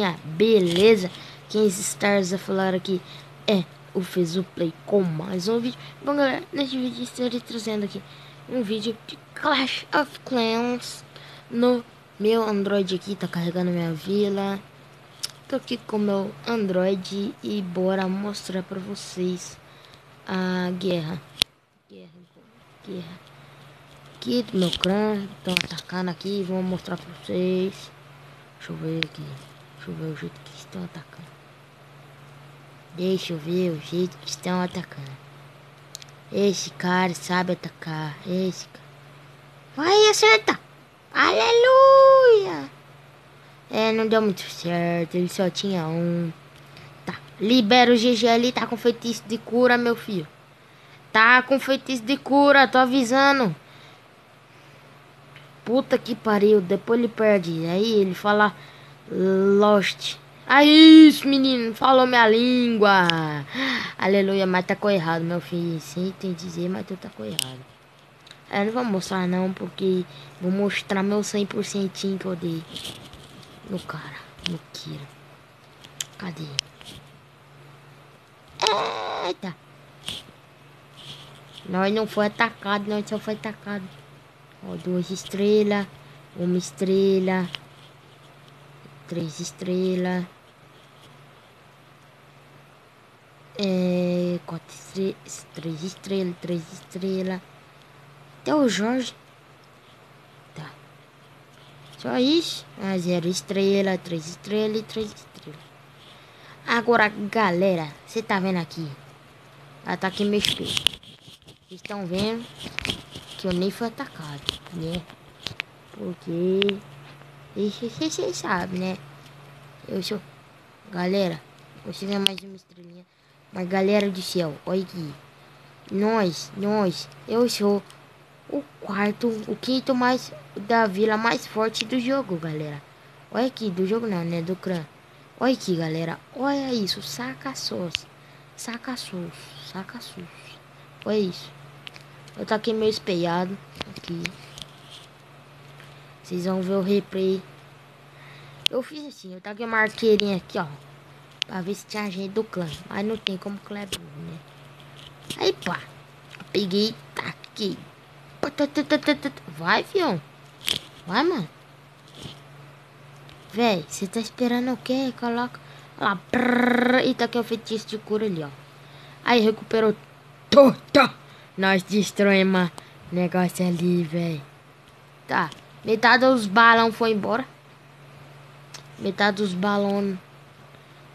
estranha, beleza? 15 stars a falar aqui é o Fezuplay com mais um vídeo. Bom galera, neste vídeo estarei trazendo aqui um vídeo de Clash of Clans no meu Android aqui, tá carregando minha vila. Tô aqui com meu Android e bora mostrar pra vocês a guerra. Guerra. Aqui do meu clã, estão atacando aqui, vou mostrar pra vocês. Deixa eu ver aqui. Deixa eu ver o jeito que estão atacando. Deixa eu ver o jeito que estão atacando. Esse cara sabe atacar. Esse cara. Vai, acerta! Aleluia! Não deu muito certo. Ele só tinha um. Tá. Libera o GG ali. Tá com feitiço de cura, meu filho. Tá com feitiço de cura. Tô avisando. Puta que pariu. Depois ele perde. Aí ele fala Lost. Aí isso, menino. Falou minha língua. Aleluia. Mas tá com errado, meu filho. Sim, tem que dizer, mas tu tá com errado. Não vou mostrar não, porque vou mostrar meu 100% que eu dei no cara, no Kira. Cadê? Eita. Nós não foi atacado, nós só foi atacado. Ó, 2 estrelas, 1 estrela, 3 estrelas, 4 estrelas, 3 estrelas, 3 estrelas. Até o Jorge. Tá. Só isso. 0 estrela, 3 estrelas e 3 estrelas. Agora, galera, você tá vendo aqui? Ela tá aqui meio espelho. Vocês estão vendo que eu nem fui atacado, né? Porque vocês sabem, né? Eu sou... Galera, vocês é mais uma estrelinha. Mas galera do céu, olha aqui. Eu sou o quinto mais da vila mais forte do jogo, galera. Olha aqui, do jogo não, né? Do clã. Olha aqui, galera. Olha isso, saca sus. Olha isso. Eu tô aqui meio espelhado. Aqui. Vocês vão ver o replay. Eu fiz assim, eu taquei uma arqueirinha aqui, ó. Pra ver se tinha gente do clã. Mas não tem como clã, né? Aí, pá. Peguei, taquei. Vai, fião. Vai, mano. Véi, você tá esperando o quê? Coloca lá. E tá aqui o feitiço de cura ali, ó. Aí recuperou tudo. Nós destruímos negócio ali, velho. Tá. Metade dos balões foi embora. Metade dos balões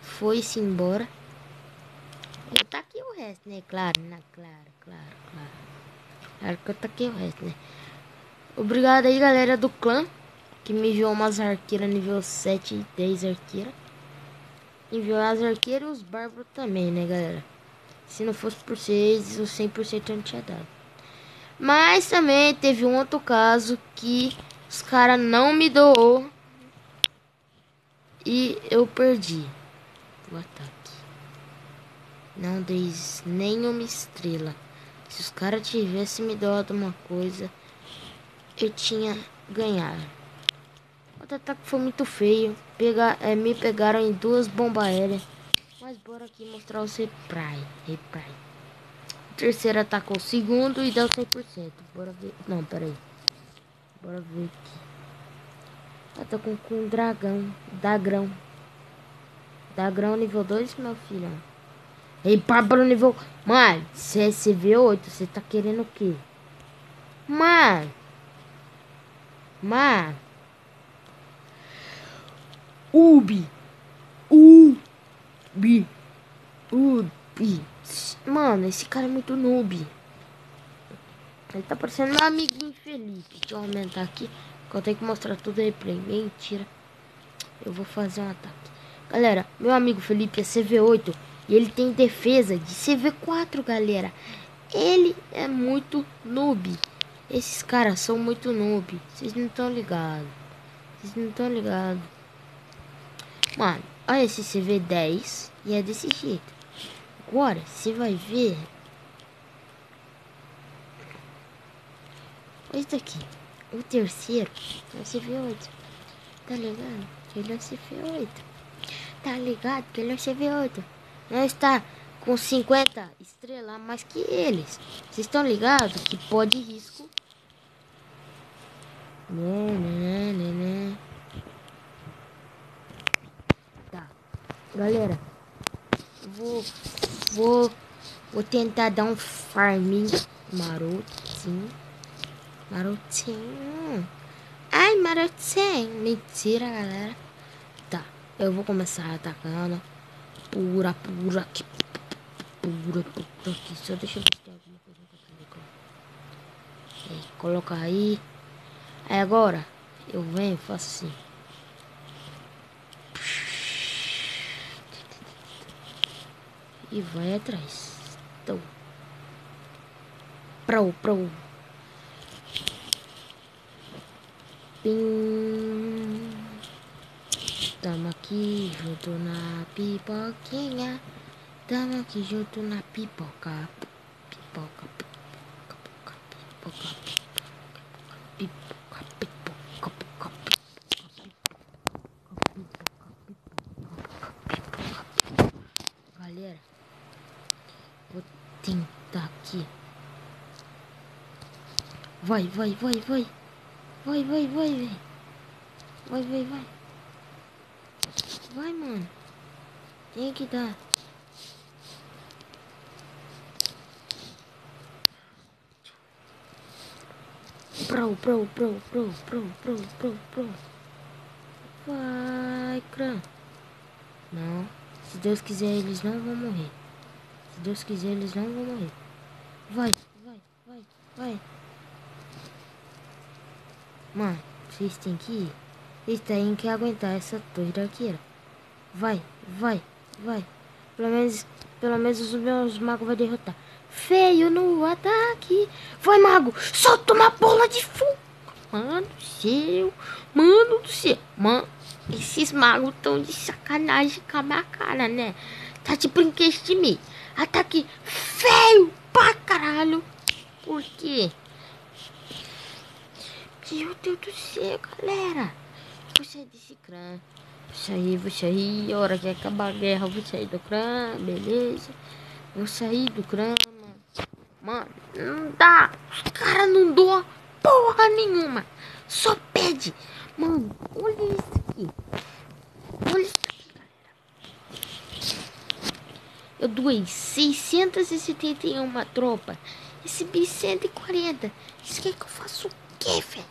foi-se embora. Eu taquei o resto, né? Claro, né? Claro. Claro que eu taquei o resto, né? Obrigado aí, galera do clã. Que me enviou umas arqueiras nível 7 e 10 arqueiras. Enviou as arqueiras e os bárbaros também, né, galera? Se não fosse por vocês, o 100% eu não tinha dado. Mas também teve um outro caso que os caras não me doou. E eu perdi o ataque. Não dei nenhuma estrela. Se os caras tivessem me doado uma coisa, eu tinha ganhado. O outro ataque foi muito feio. Me pegaram em 2 bombas aéreas. Mas bora aqui mostrar o replay. O terceiro atacou o segundo e deu 100%. Bora ver. Não, peraí. Bora ver aqui. Atacou com um dragão. Dagrão nível 2, meu filho. Ei, Bárbaro nível... Mano, CV8, você tá querendo o quê? Mano. Ubi. Mano, esse cara é muito noob. Ele tá parecendo meu amiguinho Felipe. Deixa eu aumentar aqui, que eu tenho que mostrar tudo aí pra ele. Mentira. Eu vou fazer um ataque. Galera, meu amigo Felipe é CV8 e ele tem defesa de CV4, galera. Ele é muito noob. Esses caras são muito noob. Vocês não estão ligados. Mano, olha esse CV10 e é desse jeito. Agora, você vai ver. Olha isso daqui. O terceiro é o CV8. Tá ligado? Ele é o CV8. Tá ligado que ele é o CV8. Nós está com 50 estrelas a mais que eles. Vocês estão ligados que pode risco. Né. Tá. Galera, vou, vou tentar dar um farming marotinho. Marotinho. Ai, marotinho. Mentira, galera. Tá, eu vou começar atacando. Pura aqui. Pura aqui. Só deixa eu ver se tem alguma coisa aqui. Coloca aí. Aí agora eu venho e faço assim. E vai atrás. Então. Pro. Pim. Tamo aqui junto na pipoquinha. Tamo aqui junto na pipoca. Pipoca. Galera, vou tentar aqui. Vai. Vai. Vai, mano. Tem que dar. Pro. Vai, crã. Não. Se Deus quiser, eles não vão morrer. Se Deus quiser, eles não vão morrer. Vai. Mano, vocês têm que ir. Vocês têm que aguentar essa torre daqui. Vai. Pelo menos os meus magos vão derrotar. Feio no ataque. Vai, mago. Solta uma bola de fogo. Mano do céu. Mano, esses magos estão de sacanagem com a minha cara, né? Tá de brinquedo de mim. Ataque feio pra caralho. Por quê? Meu Deus do céu, galera. Vou sair desse crã. Vou sair. A hora que acabar a guerra, vou sair do crã. Beleza. Vou sair do crã, mano. Mano, não dá. Os caras não doam porra nenhuma. Só pede. Mano, olha isso aqui. Olha isso aqui, galera. Eu doei 671 tropa. Recebi 140. Isso quer que eu faça o quê, velho?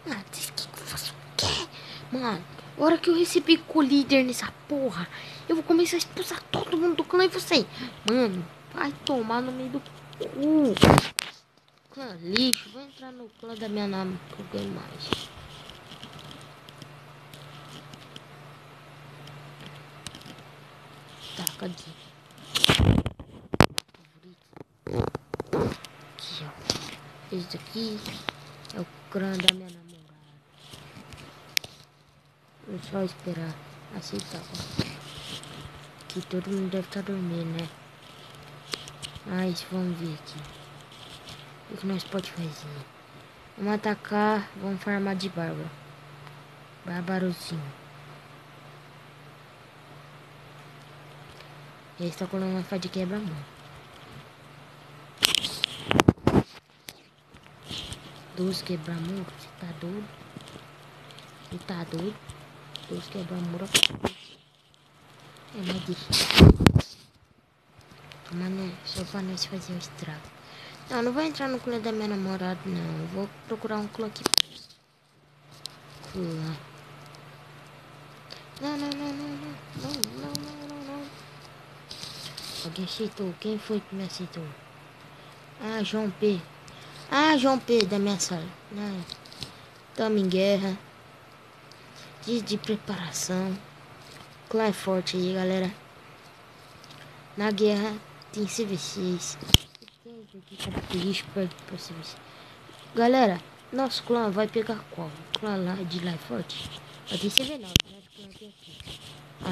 Mano, isso quer que eu faça o quê? Mano, a hora que eu recebi co-líder nessa porra, eu vou começar a expulsar todo mundo do clã e você. Mano, vai tomar no meio do cu. Clã lixo, vou entrar no clã da minha nama que eu ganho mais. Tá, cadê? Aqui, ó. Esse daqui é o clã da minha namorada. Vou só esperar aceitar, ó. Que todo mundo deve estar dormindo, né? Mas vamos ver aqui. O que nós podemos fazer? Vamos atacar, vamos farmar de bárbaro. Bárbarozinho. Ele está colando uma faca de quebra-mão. 12 quebra-muro, você tá doido? Você tá doido? 12 quebra-muro. Mas deixa. Mano, só pra nós fazer o estrago. Não vou entrar no clã da minha namorada, não. Eu vou procurar um clã aqui. Clã. Não. Alguém aceitou? Quem foi que me aceitou? Ah, João P. João P da minha sala. Tamo em guerra. Dia de preparação. Clã é forte aí, galera. Na guerra tem CV6. Tem aqui característico pra CV6. Galera, nosso clã vai pegar qual? O clã lá de lá é forte? Vai ter CV9, né?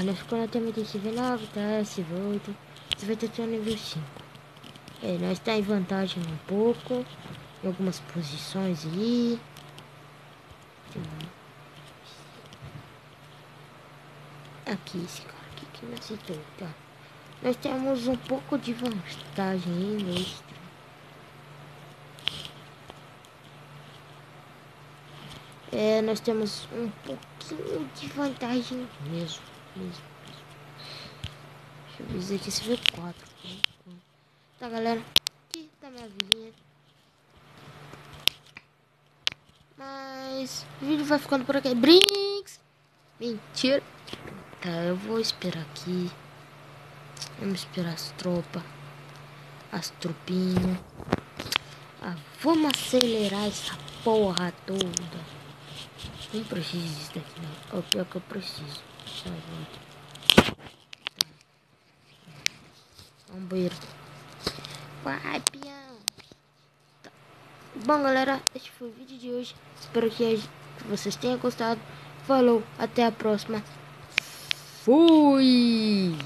Nosso clã também tem CV9, tá? CV8. Você vai ter até o nível 5. Nós tá em vantagem um pouco. Em algumas posições aí. Aqui esse cara. Assim, tá. Nós temos um pouco de vantagem extra. Nós temos um pouquinho de vantagem mesmo. Deixa eu dizer que esse V4. Tá, galera? Aqui tá minha vilinha. Mas o vídeo vai ficando por aqui. Brinks! Mentira! Tá, eu vou esperar aqui. Vamos esperar as tropas. As tropinhas. Vamos acelerar essa porra toda. Nem preciso disso daqui, não. É o pior que eu preciso. Vamos banheiro. Vai, peão. Tá. Bom, galera, este foi o vídeo de hoje. Espero que vocês tenham gostado. Falou, até a próxima. Fui!